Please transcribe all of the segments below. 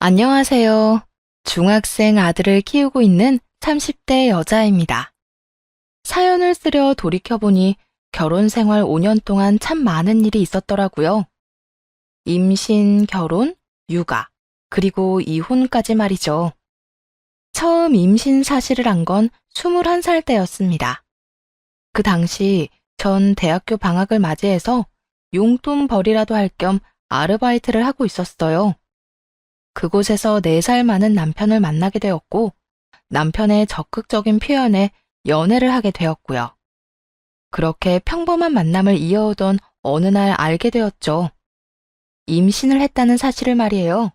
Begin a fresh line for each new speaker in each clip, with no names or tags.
안녕하세요. 중학생 아들을 키우고 있는 30대 여자입니다. 사연을 쓰려 돌이켜보니 결혼 생활 5년 동안 참 많은 일이 있었더라고요. 임신, 결혼, 육아, 그리고 이혼까지 말이죠. 처음 임신 사실을 안 건 21살 때였습니다. 그 당시 전 대학교 방학을 맞이해서 용돈 벌이라도 할 겸 아르바이트를 하고 있었어요. 그곳에서 4살 많은 남편을 만나게 되었고, 남편의 적극적인 표현에 연애를 하게 되었고요. 그렇게 평범한 만남을 이어오던 어느 날 알게 되었죠. 임신을 했다는 사실을 말이에요.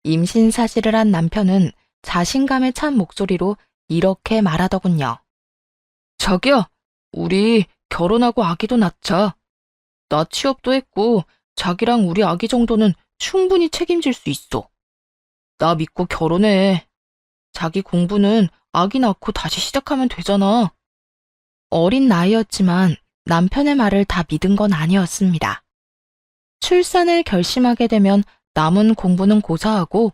임신 사실을 한 남편은 자신감에 찬 목소리로 이렇게 말하더군요. 자기야, 우리 결혼하고 아기도 낳자. 나 취업도 했고, 자기랑 우리 아기 정도는 충분히 책임질 수 있어. 나 믿고 결혼해. 자기 공부는 아기 낳고 다시 시작하면 되잖아. 어린 나이였지만 남편의 말을 다 믿은 건 아니었습니다. 출산을 결심하게 되면 남은 공부는 고사하고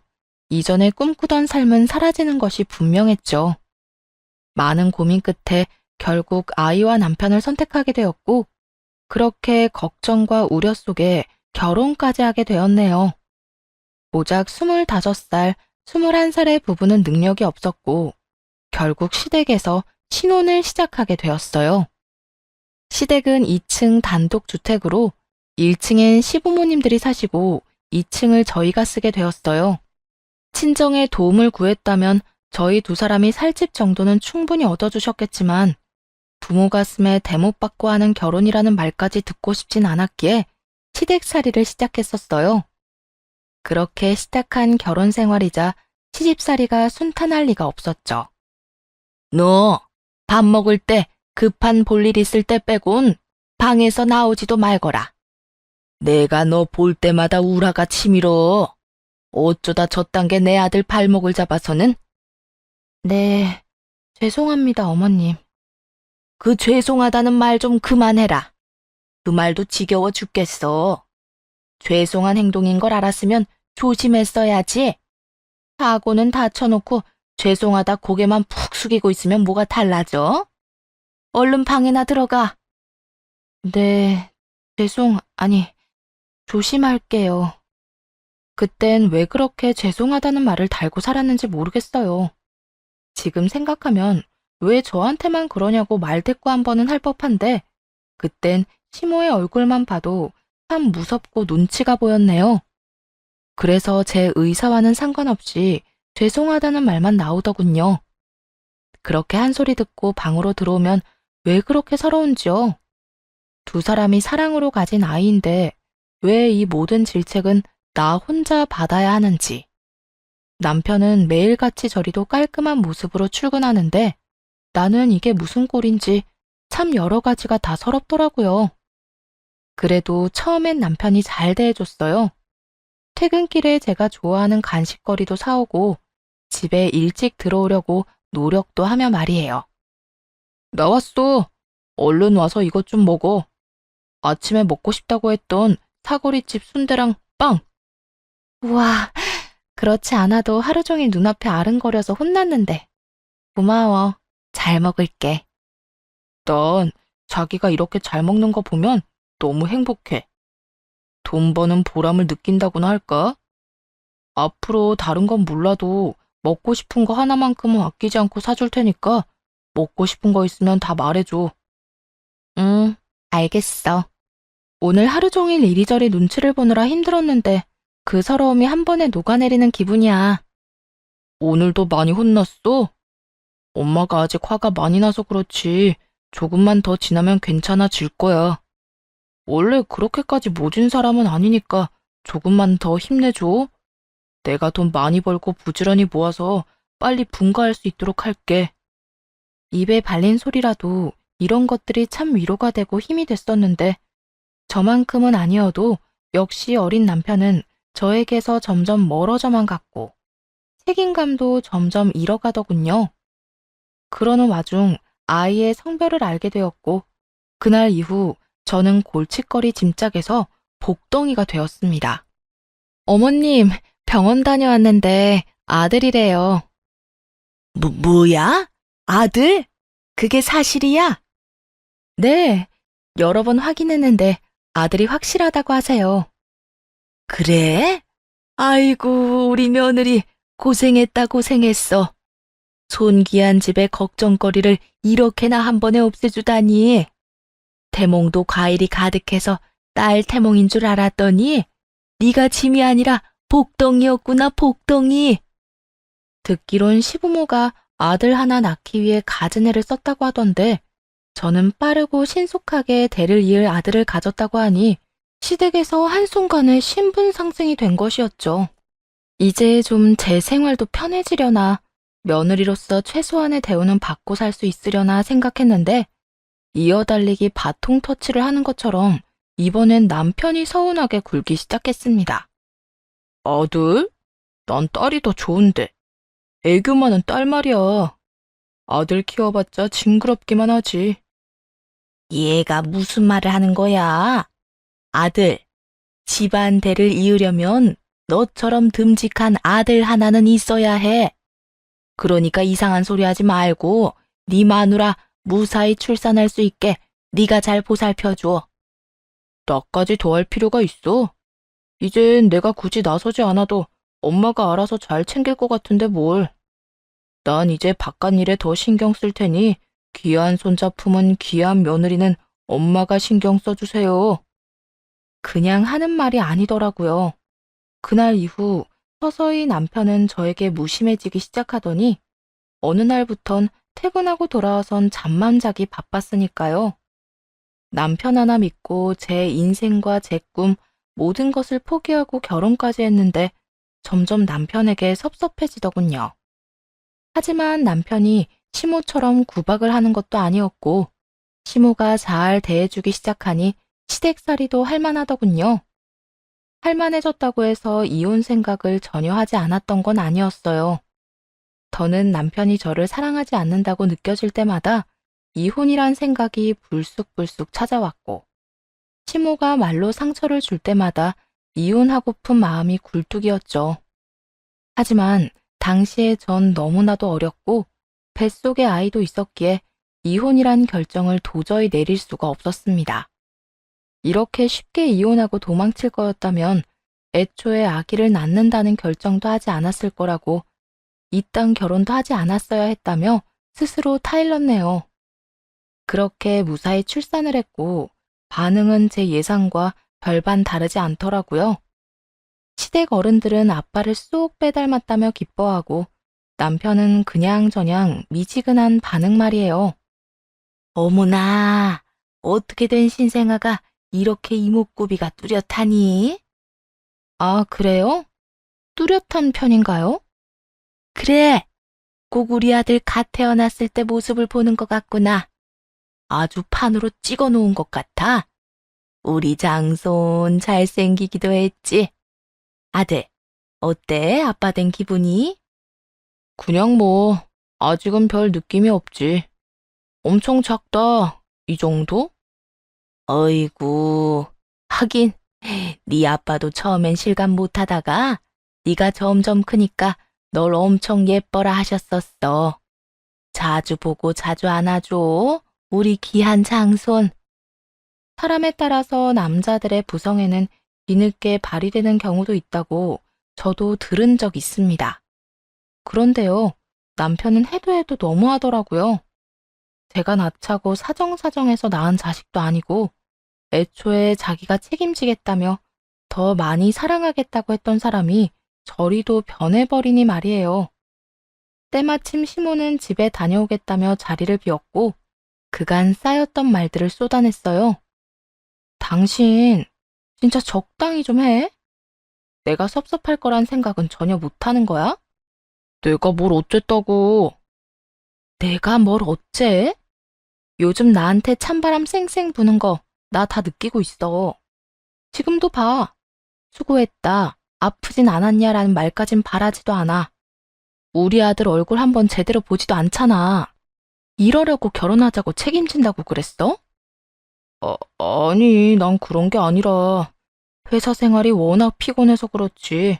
이전에 꿈꾸던 삶은 사라지는 것이 분명했죠. 많은 고민 끝에 결국 아이와 남편을 선택하게 되었고, 그렇게 걱정과 우려 속에 결혼까지 하게 되었네요. 고작 25살, 21살의 부부는 능력이 없었고, 결국 시댁에서 신혼을 시작하게 되었어요. 시댁은 2층 단독주택으로 1층엔 시부모님들이 사시고 2층을 저희가 쓰게 되었어요. 친정에 도움을 구했다면 저희 두 사람이 살 집 정도는 충분히 얻어주셨겠지만 부모 가슴에 대못받고 하는 결혼이라는 말까지 듣고 싶진 않았기에 시댁살이를 시작했었어요. 그렇게 시작한 결혼 생활이자 시집살이가 순탄할 리가 없었죠. 너 밥 먹을 때 급한 볼일 있을 때 빼곤 방에서 나오지도 말거라. 내가 너 볼 때마다 우라가 치밀어. 어쩌다 저딴 게 내 아들 발목을 잡아서는? 네, 죄송합니다, 어머님. 그 죄송하다는 말 좀 그만해라. 그 말도 지겨워 죽겠어. 죄송한 행동인 걸 알았으면 조심했어야지. 사고는 다쳐놓고 죄송하다 고개만 푹 숙이고 있으면 뭐가 달라져? 얼른 방에나 들어가. 네, 조심할게요. 그땐 왜 그렇게 죄송하다는 말을 달고 살았는지 모르겠어요. 지금 생각하면 왜 저한테만 그러냐고 말대꾸 한 번은 할 법한데, 그땐 시모의 얼굴만 봐도 참 무섭고 눈치가 보였네요. 그래서 제 의사와는 상관없이 죄송하다는 말만 나오더군요. 그렇게 한 소리 듣고 방으로 들어오면 왜 그렇게 서러운지요? 두 사람이 사랑으로 가진 아이인데 왜 이 모든 질책은 나 혼자 받아야 하는지. 남편은 매일같이 저리도 깔끔한 모습으로 출근하는데 나는 이게 무슨 꼴인지 참 여러 가지가 다 서럽더라고요. 그래도 처음엔 남편이 잘 대해줬어요. 퇴근길에 제가 좋아하는 간식거리도 사오고 집에 일찍 들어오려고 노력도 하며 말이에요. 나왔어. 얼른 와서 이것 좀 먹어. 아침에 먹고 싶다고 했던 사거리집 순대랑 빵. 우와, 그렇지 않아도 하루 종일 눈앞에 아른거려서 혼났는데. 고마워. 잘 먹을게. 난 자기가 이렇게 잘 먹는 거 보면 너무 행복해. 돈 버는 보람을 느낀다고나 할까? 앞으로 다른 건 몰라도 먹고 싶은 거 하나만큼은 아끼지 않고 사줄 테니까 먹고 싶은 거 있으면 다 말해줘. 응, 알겠어. 오늘 하루 종일 이리저리 눈치를 보느라 힘들었는데 그 서러움이 한 번에 녹아내리는 기분이야. 오늘도 많이 혼났어? 엄마가 아직 화가 많이 나서 그렇지 조금만 더 지나면 괜찮아질 거야. 원래 그렇게까지 모진 사람은 아니니까 조금만 더 힘내줘. 내가 돈 많이 벌고 부지런히 모아서 빨리 분가할 수 있도록 할게. 입에 발린 소리라도 이런 것들이 참 위로가 되고 힘이 됐었는데 저만큼은 아니어도 역시 어린 남편은 저에게서 점점 멀어져만 갔고 책임감도 점점 잃어가더군요. 그러는 와중 아이의 성별을 알게 되었고 그날 이후 저는 골칫거리 짐짝에서 복덩이가 되었습니다. 어머님, 병원 다녀왔는데 아들이래요. 뭐야? 아들? 그게 사실이야? 네, 여러 번 확인했는데 아들이 확실하다고 하세요. 그래? 아이고, 우리 며느리 고생했다 고생했어. 손귀한 집의 걱정거리를 이렇게나 한 번에 없애주다니. 태몽도 과일이 가득해서 딸 태몽인 줄 알았더니 네가 짐이 아니라 복덩이였구나, 복덩이. 듣기론 시부모가 아들 하나 낳기 위해 가즈네를 썼다고 하던데 저는 빠르고 신속하게 대를 이을 아들을 가졌다고 하니 시댁에서 한순간에 신분 상승이 된 것이었죠. 이제 좀 제 생활도 편해지려나 며느리로서 최소한의 대우는 받고 살 수 있으려나 생각했는데 이어달리기 바통 터치를 하는 것처럼 이번엔 남편이 서운하게 굴기 시작했습니다. 아들? 난 딸이 더 좋은데. 애교 많은 딸 말이야. 아들 키워봤자 징그럽기만 하지. 얘가 무슨 말을 하는 거야? 아들, 집안 대를 이으려면 너처럼 듬직한 아들 하나는 있어야 해. 그러니까 이상한 소리 하지 말고 네 마누라 무사히 출산할 수 있게 네가 잘 보살펴줘. 나까지 더 할 필요가 있어? 이젠 내가 굳이 나서지 않아도 엄마가 알아서 잘 챙길 것 같은데 뭘. 난 이제 바깥 일에 더 신경 쓸 테니 귀한 손자 품은 귀한 며느리는 엄마가 신경 써주세요. 그냥 하는 말이 아니더라고요. 그날 이후 서서히 남편은 저에게 무심해지기 시작하더니 어느 날부턴 퇴근하고 돌아와선 잠만 자기 바빴으니까요. 남편 하나 믿고 제 인생과 제 꿈 모든 것을 포기하고 결혼까지 했는데 점점 남편에게 섭섭해지더군요. 하지만 남편이 시모처럼 구박을 하는 것도 아니었고 시모가 잘 대해주기 시작하니 시댁살이도 할만하더군요. 할만해졌다고 해서 이혼 생각을 전혀 하지 않았던 건 아니었어요. 더는 남편이 저를 사랑하지 않는다고 느껴질 때마다 이혼이란 생각이 불쑥불쑥 찾아왔고 시모가 말로 상처를 줄 때마다 이혼하고픈 마음이 굴뚝이었죠. 하지만 당시에 전 너무나도 어렸고 뱃속에 아이도 있었기에 이혼이란 결정을 도저히 내릴 수가 없었습니다. 이렇게 쉽게 이혼하고 도망칠 거였다면 애초에 아기를 낳는다는 결정도 하지 않았을 거라고 이딴 결혼도 하지 않았어야 했다며 스스로 타일렀네요. 그렇게 무사히 출산을 했고 반응은 제 예상과 별반 다르지 않더라고요. 시댁 어른들은 아빠를 쏙 빼닮았다며 기뻐하고 남편은 그냥저냥 미지근한 반응 말이에요. 어머나, 어떻게 된 신생아가 이렇게 이목구비가 뚜렷하니? 아, 그래요? 뚜렷한 편인가요? 그래, 꼭 우리 아들 갓 태어났을 때 모습을 보는 것 같구나. 아주 판으로 찍어 놓은 것 같아. 우리 장손 잘생기기도 했지. 아들, 어때? 아빠 된 기분이? 그냥 뭐, 아직은 별 느낌이 없지. 엄청 작다. 이 정도? 어이구, 하긴, 네 아빠도 처음엔 실감 못하다가 네가 점점 크니까 널 엄청 예뻐라 하셨었어. 자주 보고 자주 안아줘. 우리 귀한 장손. 사람에 따라서 남자들의 부성에는 뒤늦게 발휘되는 경우도 있다고 저도 들은 적 있습니다. 그런데요, 남편은 해도 해도 너무하더라고요. 제가 낳자고 사정사정해서 낳은 자식도 아니고 애초에 자기가 책임지겠다며 더 많이 사랑하겠다고 했던 사람이 저리도 변해버리니 말이에요. 때마침 시모는 집에 다녀오겠다며 자리를 비웠고 그간 쌓였던 말들을 쏟아냈어요. 당신 진짜 적당히 좀 해? 내가 섭섭할 거란 생각은 전혀 못하는 거야? 내가 뭘 어쨌다고. 내가 뭘 어째? 요즘 나한테 찬바람 쌩쌩 부는 거 나 다 느끼고 있어. 지금도 봐. 수고했다. 아프진 않았냐라는 말까진 바라지도 않아. 우리 아들 얼굴 한번 제대로 보지도 않잖아. 이러려고 결혼하자고 책임진다고 그랬어? 아니, 난 그런 게 아니라 회사 생활이 워낙 피곤해서 그렇지.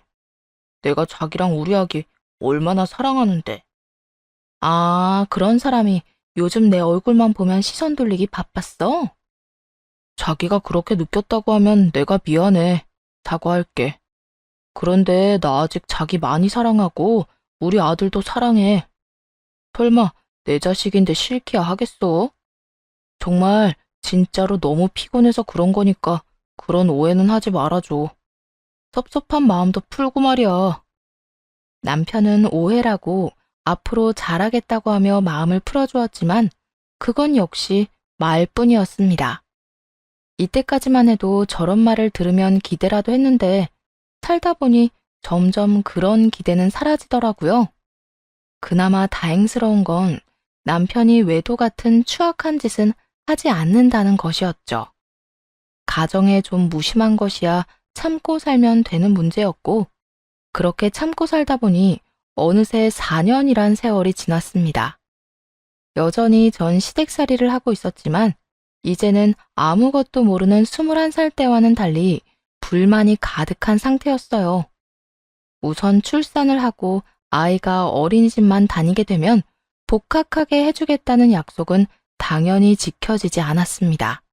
내가 자기랑 우리 아기 얼마나 사랑하는데. 아, 그런 사람이 요즘 내 얼굴만 보면 시선 돌리기 바빴어? 자기가 그렇게 느꼈다고 하면 내가 미안해. 사과할게. 그런데 나 아직 자기 많이 사랑하고 우리 아들도 사랑해. 설마 내 자식인데 싫기야 하겠어? 정말 진짜로 너무 피곤해서 그런 거니까 그런 오해는 하지 말아줘. 섭섭한 마음도 풀고 말이야. 남편은 오해라고 앞으로 잘하겠다고 하며 마음을 풀어주었지만 그건 역시 말뿐이었습니다. 이때까지만 해도 저런 말을 들으면 기대라도 했는데 살다 보니 점점 그런 기대는 사라지더라고요. 그나마 다행스러운 건 남편이 외도 같은 추악한 짓은 하지 않는다는 것이었죠. 가정에 좀 무심한 것이야 참고 살면 되는 문제였고, 그렇게 참고 살다 보니 어느새 4년이란 세월이 지났습니다. 여전히 전 시댁살이를 하고 있었지만, 이제는 아무것도 모르는 21살 때와는 달리 불만이 가득한 상태였어요. 우선 출산을 하고 아이가 어린이집만 다니게 되면 복학하게 해주겠다는 약속은 당연히 지켜지지 않았습니다.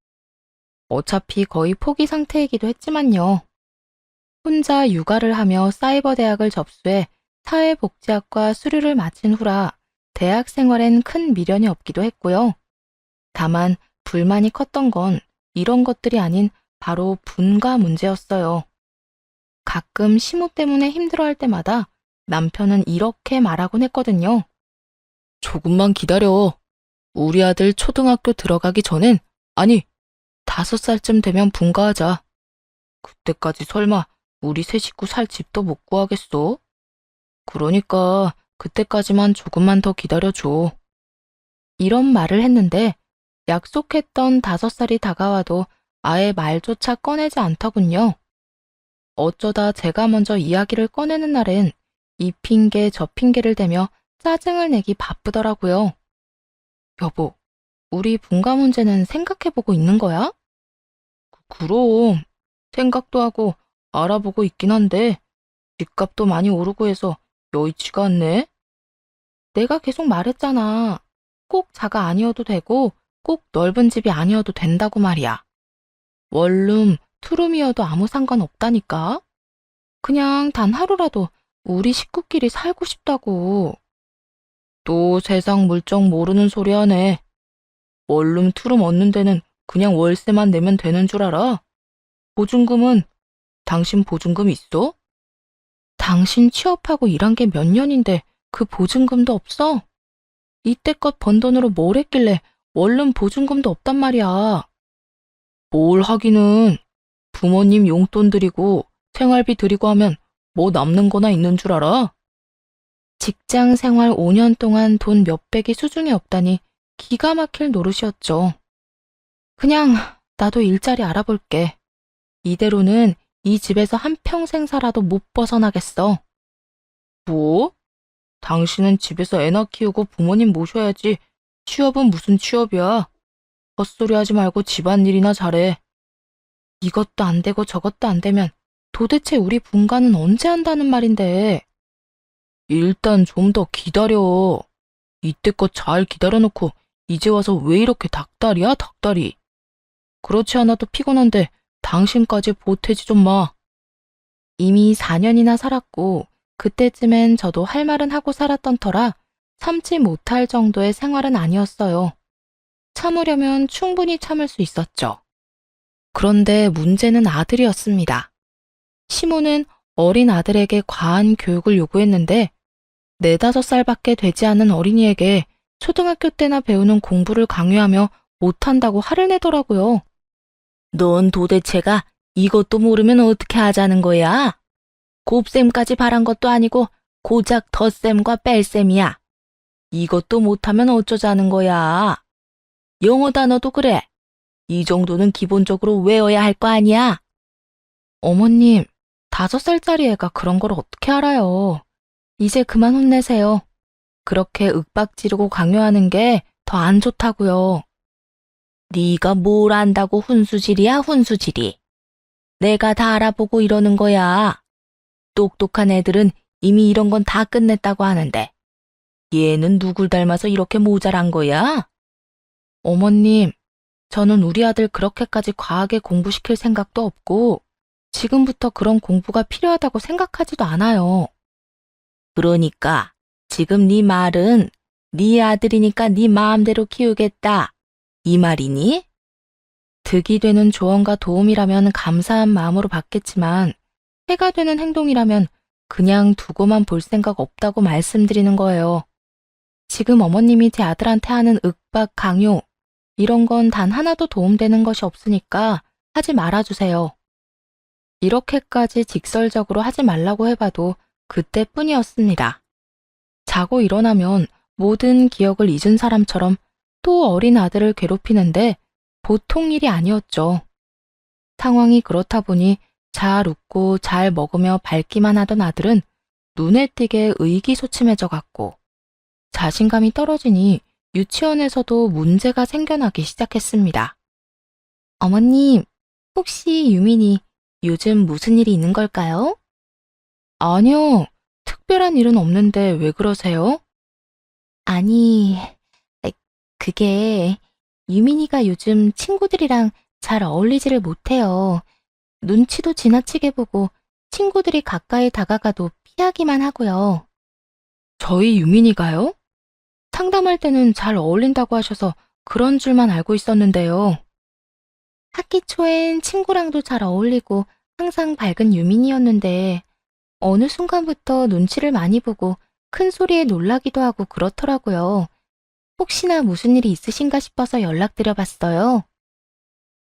어차피 거의 포기 상태이기도 했지만요. 혼자 육아를 하며 사이버 대학을 접수해 사회복지학과 수료를 마친 후라 대학 생활엔 큰 미련이 없기도 했고요. 다만 불만이 컸던 건 이런 것들이 아닌 바로 분가 문제였어요. 가끔 시모 때문에 힘들어할 때마다 남편은 이렇게 말하곤 했거든요. 조금만 기다려. 우리 아들 초등학교 들어가기 전엔, 아니, 5살쯤 되면 분가하자. 그때까지 설마 우리 세 식구 살 집도 못 구하겠어? 그러니까 그때까지만 조금만 더 기다려줘. 이런 말을 했는데 약속했던 5살이 다가와도 아예 말조차 꺼내지 않더군요. 어쩌다 제가 먼저 이야기를 꺼내는 날엔 이 핑계 저 핑계를 대며 짜증을 내기 바쁘더라고요. 여보, 우리 분가 문제는 생각해보고 있는 거야? 그럼 생각도 하고 알아보고 있긴 한데 집값도 많이 오르고 해서 여의치가 않네. 내가 계속 말했잖아. 꼭 자가 아니어도 되고 꼭 넓은 집이 아니어도 된다고 말이야. 원룸, 투룸이어도 아무 상관없다니까. 그냥 단 하루라도 우리 식구끼리 살고 싶다고. 또 세상 물정 모르는 소리 하네. 원룸, 투룸 얻는 데는 그냥 월세만 내면 되는 줄 알아? 보증금은 당신 보증금 있어? 당신 취업하고 일한 게 몇 년인데 그 보증금도 없어? 이때껏 번 돈으로 뭘 했길래 원룸 보증금도 없단 말이야. 뭘 하기는 부모님 용돈 드리고 생활비 드리고 하면 뭐 남는 거나 있는 줄 알아? 직장 생활 5년 동안 돈 몇백이 수중에 없다니 기가 막힐 노릇이었죠. 그냥 나도 일자리 알아볼게. 이대로는 이 집에서 한평생 살아도 못 벗어나겠어. 뭐? 당신은 집에서 애나 키우고 부모님 모셔야지. 취업은 무슨 취업이야? 헛소리 하지 말고 집안일이나 잘해. 이것도 안 되고 저것도 안 되면 도대체 우리 분가는 언제 한다는 말인데. 일단 좀 더 기다려. 이때껏 잘 기다려놓고 이제 와서 왜 이렇게 닭다리야, 닭다리. 그렇지 않아도 피곤한데 당신까지 보태지 좀 마. 이미 4년이나 살았고 그때쯤엔 저도 할 말은 하고 살았던 터라 참지 못할 정도의 생활은 아니었어요. 참으려면 충분히 참을 수 있었죠. 그런데 문제는 아들이었습니다. 시모는 어린 아들에게 과한 교육을 요구했는데 4~5살밖에 되지 않은 어린이에게 초등학교 때나 배우는 공부를 강요하며 못한다고 화를 내더라고요. 넌 도대체가 이것도 모르면 어떻게 하자는 거야? 곱셈까지 바란 것도 아니고 고작 덧셈과 뺄셈이야. 이것도 못하면 어쩌자는 거야? 영어 단어도 그래. 이 정도는 기본적으로 외워야 할 거 아니야? 어머님, 5살짜리 애가 그런 걸 어떻게 알아요? 이제 그만 혼내세요. 그렇게 윽박 지르고 강요하는 게 더 안 좋다고요. 네가 뭘 안다고 훈수질이야, 훈수질이. 내가 다 알아보고 이러는 거야. 똑똑한 애들은 이미 이런 건 다 끝냈다고 하는데 얘는 누굴 닮아서 이렇게 모자란 거야? 어머님, 저는 우리 아들 그렇게까지 과하게 공부시킬 생각도 없고 지금부터 그런 공부가 필요하다고 생각하지도 않아요. 그러니까 지금 네 말은 네 아들이니까 네 마음대로 키우겠다. 이 말이니? 득이 되는 조언과 도움이라면 감사한 마음으로 받겠지만 해가 되는 행동이라면 그냥 두고만 볼 생각 없다고 말씀드리는 거예요. 지금 어머님이 제 아들한테 하는 윽박, 강요, 이런 건 단 하나도 도움되는 것이 없으니까 하지 말아주세요. 이렇게까지 직설적으로 하지 말라고 해봐도 그때뿐이었습니다. 자고 일어나면 모든 기억을 잊은 사람처럼 또 어린 아들을 괴롭히는데 보통 일이 아니었죠. 상황이 그렇다 보니 잘 웃고 잘 먹으며 밝기만 하던 아들은 눈에 띄게 의기소침해져 갔고 자신감이 떨어지니 유치원에서도 문제가 생겨나기 시작했습니다. 어머님, 혹시 유민이 요즘 무슨 일이 있는 걸까요? 아니요, 특별한 일은 없는데 왜 그러세요? 아니, 그게 유민이가 요즘 친구들이랑 잘 어울리지를 못해요. 눈치도 지나치게 보고 친구들이 가까이 다가가도 피하기만 하고요. 저희 유민이가요? 상담할 때는 잘 어울린다고 하셔서 그런 줄만 알고 있었는데요. 학기 초엔 친구랑도 잘 어울리고 항상 밝은 유민이었는데 어느 순간부터 눈치를 많이 보고 큰 소리에 놀라기도 하고 그렇더라고요. 혹시나 무슨 일이 있으신가 싶어서 연락드려봤어요.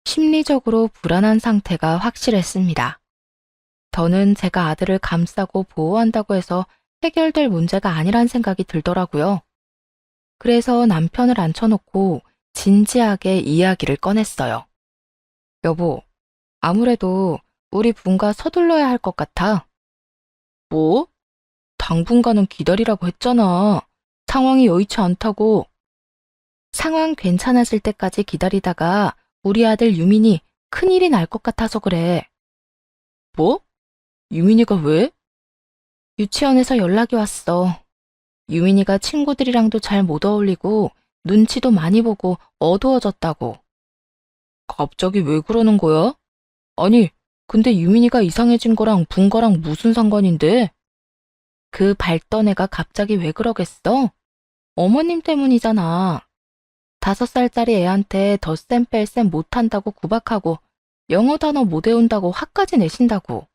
심리적으로 불안한 상태가 확실했습니다. 저는 제가 아들을 감싸고 보호한다고 해서 해결될 문제가 아니란 생각이 들더라고요. 그래서 남편을 앉혀놓고 진지하게 이야기를 꺼냈어요. 여보, 아무래도 우리 분가 서둘러야 할 것 같아. 뭐? 당분간은 기다리라고 했잖아. 상황이 여의치 않다고. 상황 괜찮아질 때까지 기다리다가 우리 아들 유민이 큰일이 날 것 같아서 그래. 뭐? 유민이가 왜? 유치원에서 연락이 왔어. 유민이가 친구들이랑도 잘 못 어울리고 눈치도 많이 보고 어두워졌다고. 갑자기 왜 그러는 거야? 아니, 근데 유민이가 이상해진 거랑 분가랑 무슨 상관인데? 그 밝던 애가 갑자기 왜 그러겠어? 어머님 때문이잖아. 5살짜리 애한테 덧셈 뺄셈 못한다고 구박하고 영어 단어 못 외운다고 화까지 내신다고.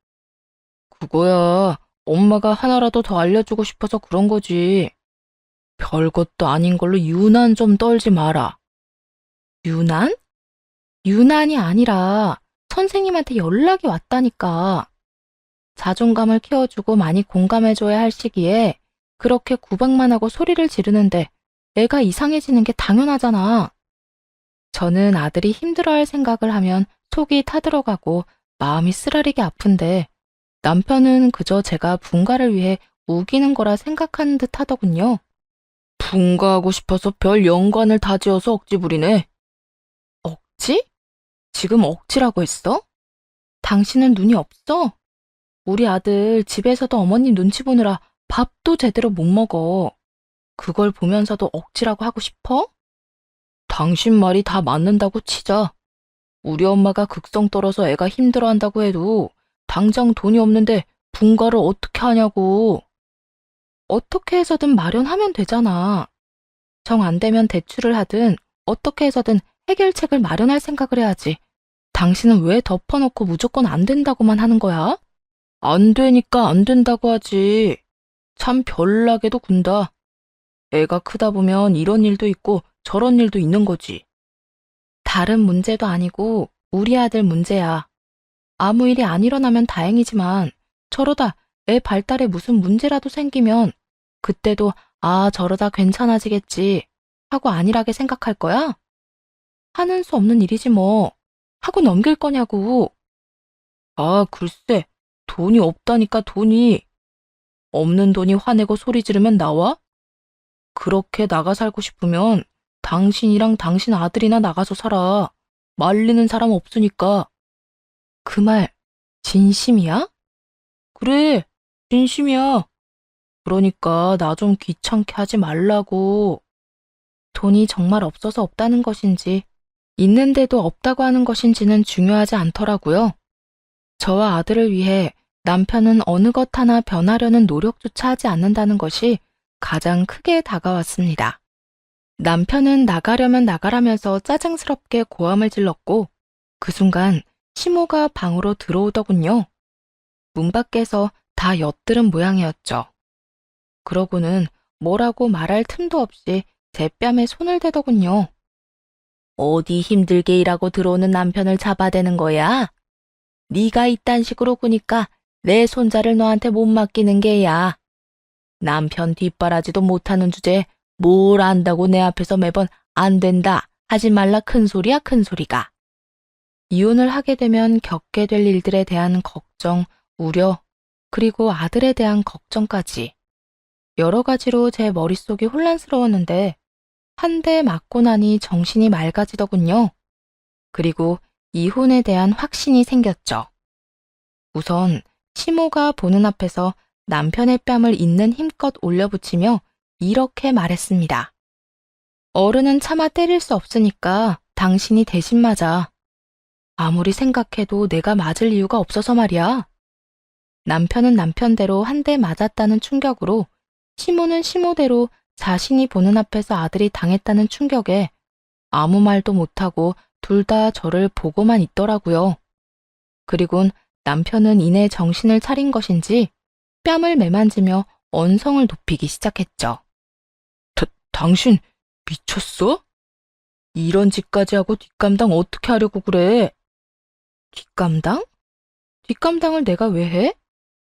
그거야, 엄마가 하나라도 더 알려주고 싶어서 그런 거지. 별것도 아닌 걸로 유난 좀 떨지 마라. 유난? 유난이 아니라 선생님한테 연락이 왔다니까. 자존감을 키워주고 많이 공감해줘야 할 시기에 그렇게 구박만 하고 소리를 지르는데 애가 이상해지는 게 당연하잖아. 저는 아들이 힘들어할 생각을 하면 속이 타들어가고 마음이 쓰라리게 아픈데 남편은 그저 제가 분가를 위해 우기는 거라 생각하는 듯 하더군요. 분가하고 싶어서 별 연관을 다 지어서 억지 부리네. 억지? 지금 억지라고 했어? 당신은 눈이 없어? 우리 아들 집에서도 어머님 눈치 보느라 밥도 제대로 못 먹어. 그걸 보면서도 억지라고 하고 싶어? 당신 말이 다 맞는다고 치자. 우리 엄마가 극성 떨어서 애가 힘들어한다고 해도 당장 돈이 없는데 분가를 어떻게 하냐고. 어떻게 해서든 마련하면 되잖아. 정 안 되면 대출을 하든 어떻게 해서든 해결책을 마련할 생각을 해야지. 당신은 왜 덮어놓고 무조건 안 된다고만 하는 거야? 안 되니까 안 된다고 하지. 참 별나게도 군다. 애가 크다 보면 이런 일도 있고 저런 일도 있는 거지. 다른 문제도 아니고 우리 아들 문제야. 아무 일이 안 일어나면 다행이지만 저러다 애 발달에 무슨 문제라도 생기면 그때도 아, 저러다 괜찮아지겠지 하고 안일하게 생각할 거야? 하는 수 없는 일이지 뭐. 하고 넘길 거냐고. 아, 글쎄. 돈이 없다니까 돈이. 없는 돈이 화내고 소리 지르면 나와? 그렇게 나가 살고 싶으면 당신이랑 당신 아들이나 나가서 살아. 말리는 사람 없으니까. 그 말 진심이야? 그래. 진심이야. 그러니까 나 좀 귀찮게 하지 말라고. 돈이 정말 없어서 없다는 것인지, 있는데도 없다고 하는 것인지는 중요하지 않더라고요. 저와 아들을 위해 남편은 어느 것 하나 변하려는 노력조차 하지 않는다는 것이 가장 크게 다가왔습니다. 남편은 나가려면 나가라면서 짜증스럽게 고함을 질렀고, 그 순간 시모가 방으로 들어오더군요. 문 밖에서 다 엿들은 모양이었죠. 그러고는 뭐라고 말할 틈도 없이 제 뺨에 손을 대더군요. 어디 힘들게 일하고 들어오는 남편을 잡아대는 거야? 네가 이딴 식으로 구니까 내 손자를 너한테 못 맡기는 게야. 남편 뒷바라지도 못하는 주제에 뭘 안다고 내 앞에서 매번 안 된다, 하지 말라 큰 소리야 큰 소리가. 이혼을 하게 되면 겪게 될 일들에 대한 걱정, 우려, 그리고 아들에 대한 걱정까지 여러 가지로 제 머릿속이 혼란스러웠는데 한 대 맞고 나니 정신이 맑아지더군요. 그리고 이혼에 대한 확신이 생겼죠. 우선 시모가 보는 앞에서 남편의 뺨을 있는 힘껏 올려붙이며 이렇게 말했습니다. 어른은 차마 때릴 수 없으니까 당신이 대신 맞아. 아무리 생각해도 내가 맞을 이유가 없어서 말이야. 남편은 남편대로 한 대 맞았다는 충격으로, 시모는 시모대로 자신이 보는 앞에서 아들이 당했다는 충격에 아무 말도 못하고 둘 다 저를 보고만 있더라고요. 그리곤 남편은 이내 정신을 차린 것인지 뺨을 매만지며 언성을 높이기 시작했죠. 당신 미쳤어? 이런 짓까지 하고 뒷감당 어떻게 하려고 그래? 뒷감당? 뒷감당을 내가 왜 해?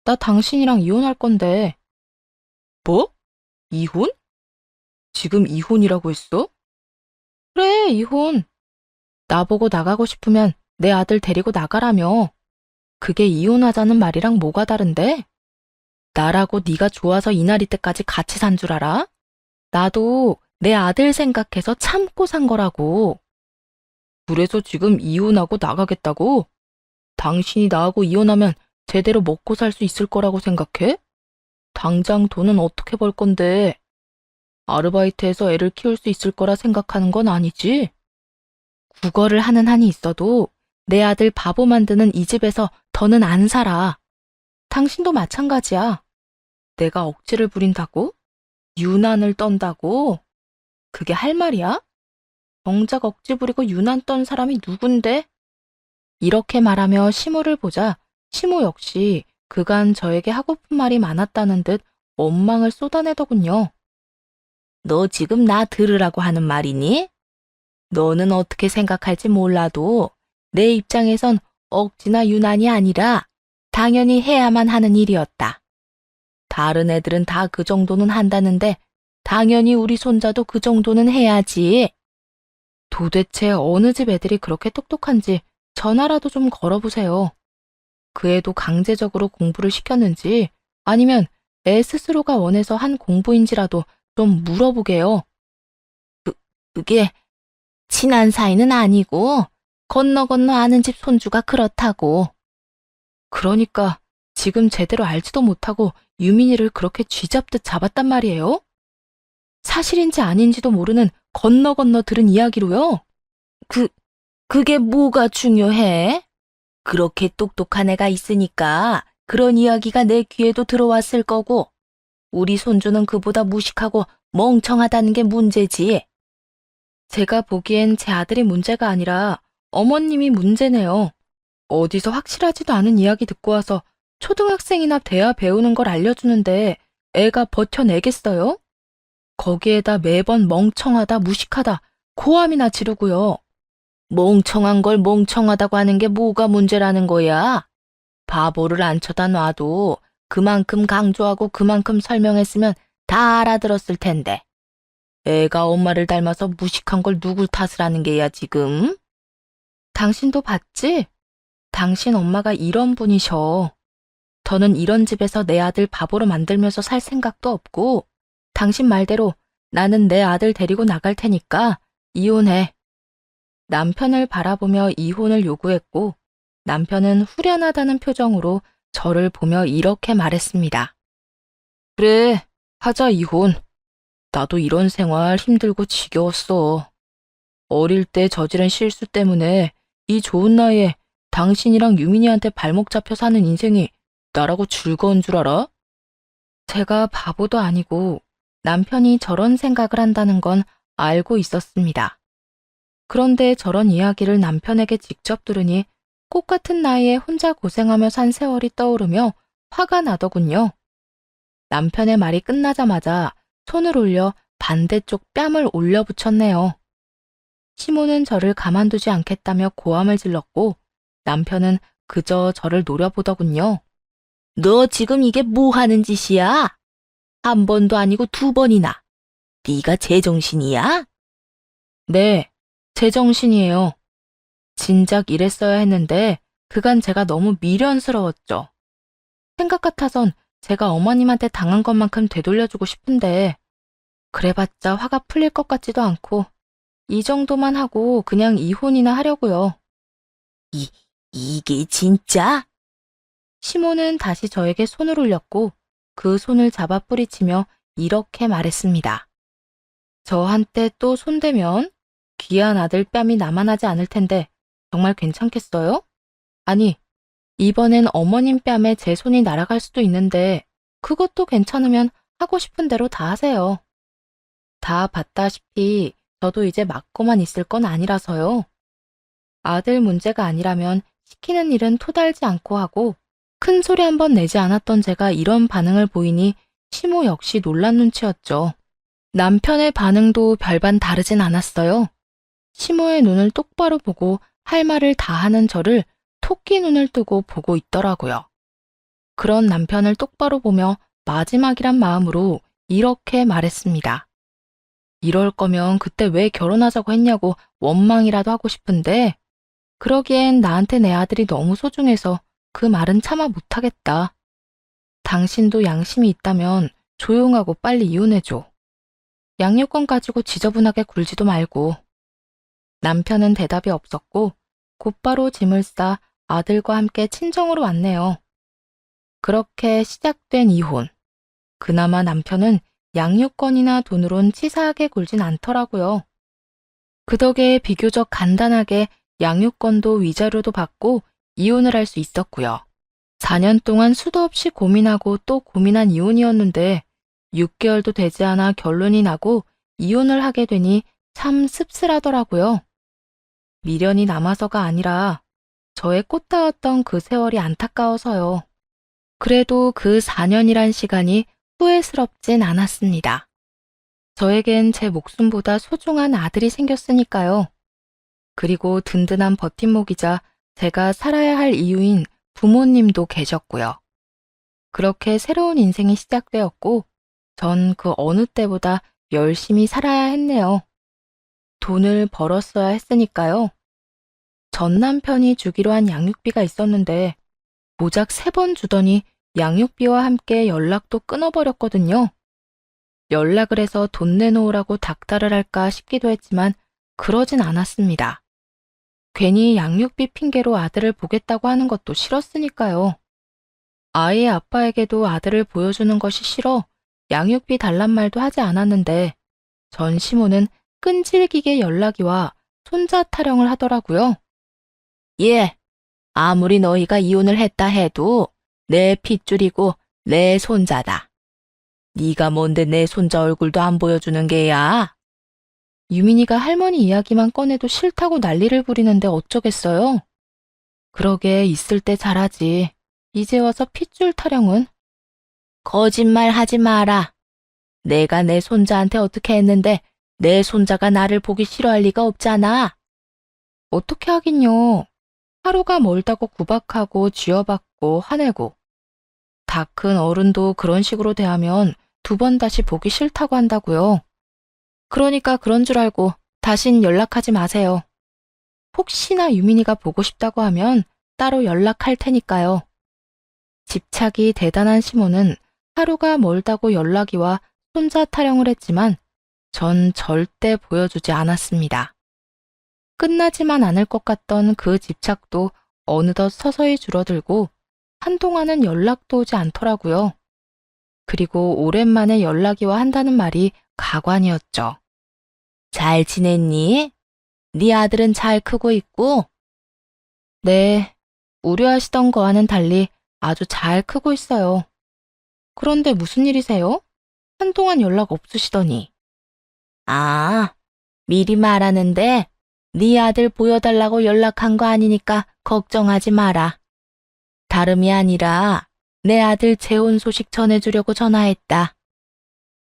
나 당신이랑 이혼할 건데. 뭐? 이혼? 지금 이혼이라고 했어? 그래, 이혼. 나보고 나가고 싶으면 내 아들 데리고 나가라며. 그게 이혼하자는 말이랑 뭐가 다른데? 나라고 네가 좋아서 이날이 때까지 같이 산 줄 알아? 나도 내 아들 생각해서 참고 산 거라고. 그래서 지금 이혼하고 나가겠다고? 당신이 나하고 이혼하면 제대로 먹고 살 수 있을 거라고 생각해? 당장 돈은 어떻게 벌 건데? 아르바이트해서 애를 키울 수 있을 거라 생각하는 건 아니지? 국어를 하는 한이 있어도 내 아들 바보 만드는 이 집에서 더는 안 살아. 당신도 마찬가지야. 내가 억지를 부린다고? 유난을 떤다고? 그게 할 말이야? 정작 억지 부리고 유난 떤 사람이 누군데? 이렇게 말하며 시모를 보자 시모 역시 그간 저에게 하고픈 말이 많았다는 듯 원망을 쏟아내더군요. 너 지금 나 들으라고 하는 말이니? 너는 어떻게 생각할지 몰라도 내 입장에선 억지나 유난이 아니라 당연히 해야만 하는 일이었다. 다른 애들은 다 그 정도는 한다는데 당연히 우리 손자도 그 정도는 해야지. 도대체 어느 집 애들이 그렇게 똑똑한지 전화라도 좀 걸어보세요. 그 애도 강제적으로 공부를 시켰는지 아니면 애 스스로가 원해서 한 공부인지라도 좀 물어보게요. 그게 친한 사이는 아니고 건너 아는 집 손주가 그렇다고. 그러니까 지금 제대로 알지도 못하고 유민이를 그렇게 쥐잡듯 잡았단 말이에요? 사실인지 아닌지도 모르는 건너 들은 이야기로요? 그게 뭐가 중요해? 그렇게 똑똑한 애가 있으니까 그런 이야기가 내 귀에도 들어왔을 거고, 우리 손주는 그보다 무식하고 멍청하다는 게 문제지. 제가 보기엔 제 아들이 문제가 아니라 어머님이 문제네요. 어디서 확실하지도 않은 이야기 듣고 와서 초등학생이나 돼야 배우는 걸 알려주는데 애가 버텨내겠어요? 거기에다 매번 멍청하다, 무식하다, 고함이나 지르고요. 멍청한 걸 멍청하다고 하는 게 뭐가 문제라는 거야? 바보를 안 쳐다 놔도 그만큼 강조하고 그만큼 설명했으면 다 알아들었을 텐데. 애가 엄마를 닮아서 무식한 걸 누굴 탓을 하는 게야 지금? 당신도 봤지? 당신 엄마가 이런 분이셔. 더는 이런 집에서 내 아들 바보로 만들면서 살 생각도 없고, 당신 말대로 나는 내 아들 데리고 나갈 테니까 이혼해. 남편을 바라보며 이혼을 요구했고, 남편은 후련하다는 표정으로 저를 보며 이렇게 말했습니다. 그래, 하자 이혼. 나도 이런 생활 힘들고 지겨웠어. 어릴 때 저지른 실수 때문에 이 좋은 나이에 당신이랑 유민이한테 발목 잡혀 사는 인생이 나라고 즐거운 줄 알아? 제가 바보도 아니고 남편이 저런 생각을 한다는 건 알고 있었습니다. 그런데 저런 이야기를 남편에게 직접 들으니 꽃 같은 나이에 혼자 고생하며 산 세월이 떠오르며 화가 나더군요. 남편의 말이 끝나자마자 손을 올려 반대쪽 뺨을 올려붙였네요. 시모는 저를 가만두지 않겠다며 고함을 질렀고 남편은 그저 저를 노려보더군요. 너 지금 이게 뭐 하는 짓이야? 한 번도 아니고 두 번이나. 네가 제정신이야? 네, 제정신이에요. 진작 이랬어야 했는데 그간 제가 너무 미련스러웠죠. 생각 같아선 제가 어머님한테 당한 것만큼 되돌려주고 싶은데 그래봤자 화가 풀릴 것 같지도 않고 이 정도만 하고 그냥 이혼이나 하려고요. 이게 진짜? 시모는 다시 저에게 손을 올렸고 그 손을 잡아 뿌리치며 이렇게 말했습니다. 저한테 또 손대면 귀한 아들 뺨이 남아나지 않을 텐데 정말 괜찮겠어요? 아니, 이번엔 어머님 뺨에 제 손이 날아갈 수도 있는데 그것도 괜찮으면 하고 싶은 대로 다 하세요. 다 봤다시피 저도 이제 맞고만 있을 건 아니라서요. 아들 문제가 아니라면 시키는 일은 토달지 않고 하고 큰 소리 한 번 내지 않았던 제가 이런 반응을 보이니 시모 역시 놀란 눈치였죠. 남편의 반응도 별반 다르진 않았어요. 시모의 눈을 똑바로 보고 할 말을 다 하는 저를 토끼 눈을 뜨고 보고 있더라고요. 그런 남편을 똑바로 보며 마지막이란 마음으로 이렇게 말했습니다. 이럴 거면 그때 왜 결혼하자고 했냐고 원망이라도 하고 싶은데 그러기엔 나한테 내 아들이 너무 소중해서 그 말은 참아 못하겠다. 당신도 양심이 있다면 조용하고 빨리 이혼해줘. 양육권 가지고 지저분하게 굴지도 말고. 남편은 대답이 없었고 곧바로 짐을 싸 아들과 함께 친정으로 왔네요. 그렇게 시작된 이혼. 그나마 남편은 양육권이나 돈으론 치사하게 굴진 않더라고요. 그 덕에 비교적 간단하게 양육권도 위자료도 받고 이혼을 할 수 있었고요. 4년 동안 수도 없이 고민하고 또 고민한 이혼이었는데 6개월도 되지 않아 결론이 나고 이혼을 하게 되니 참 씁쓸하더라고요. 미련이 남아서가 아니라 저의 꽃다웠던 그 세월이 안타까워서요. 그래도 그 4년이란 시간이 후회스럽진 않았습니다. 저에겐 제 목숨보다 소중한 아들이 생겼으니까요. 그리고 든든한 버팀목이자 제가 살아야 할 이유인 부모님도 계셨고요. 그렇게 새로운 인생이 시작되었고 전 그 어느 때보다 열심히 살아야 했네요. 돈을 벌었어야 했으니까요. 전 남편이 주기로 한 양육비가 있었는데 고작 3번 주더니 양육비와 함께 연락도 끊어버렸거든요. 연락을 해서 돈 내놓으라고 닥달을 할까 싶기도 했지만 그러진 않았습니다. 괜히 양육비 핑계로 아들을 보겠다고 하는 것도 싫었으니까요. 아이의 아빠에게도 아들을 보여주는 것이 싫어 양육비 달란 말도 하지 않았는데 전 시모는 끈질기게 연락이 와 손자 타령을 하더라고요. 예, 아무리 너희가 이혼을 했다 해도 내 핏줄이고 내 손자다. 네가 뭔데 내 손자 얼굴도 안 보여주는 게야? 유민이가 할머니 이야기만 꺼내도 싫다고 난리를 부리는데 어쩌겠어요? 그러게 있을 때 잘하지. 이제 와서 핏줄 타령은? 거짓말 하지 마라. 내가 내 손자한테 어떻게 했는데 내 손자가 나를 보기 싫어할 리가 없잖아. 어떻게 하긴요. 하루가 멀다고 구박하고 쥐어받고 화내고 다 큰 어른도 그런 식으로 대하면 2번 다시 보기 싫다고 한다고요. 그러니까 그런 줄 알고 다신 연락하지 마세요. 혹시나 유민이가 보고 싶다고 하면 따로 연락할 테니까요. 집착이 대단한 시모는 하루가 멀다고 연락이 와 손자 타령을 했지만 전 절대 보여주지 않았습니다. 끝나지만 않을 것 같던 그 집착도 어느덧 서서히 줄어들고 한동안은 연락도 오지 않더라고요. 그리고 오랜만에 연락이 와 한다는 말이 가관이었죠. 잘 지냈니? 네 아들은 잘 크고 있고? 네, 우려하시던 거와는 달리 아주 잘 크고 있어요. 그런데 무슨 일이세요? 한동안 연락 없으시더니. 아, 미리 말하는데 네 아들 보여달라고 연락한 거 아니니까 걱정하지 마라. 다름이 아니라 내 아들 재혼 소식 전해주려고 전화했다.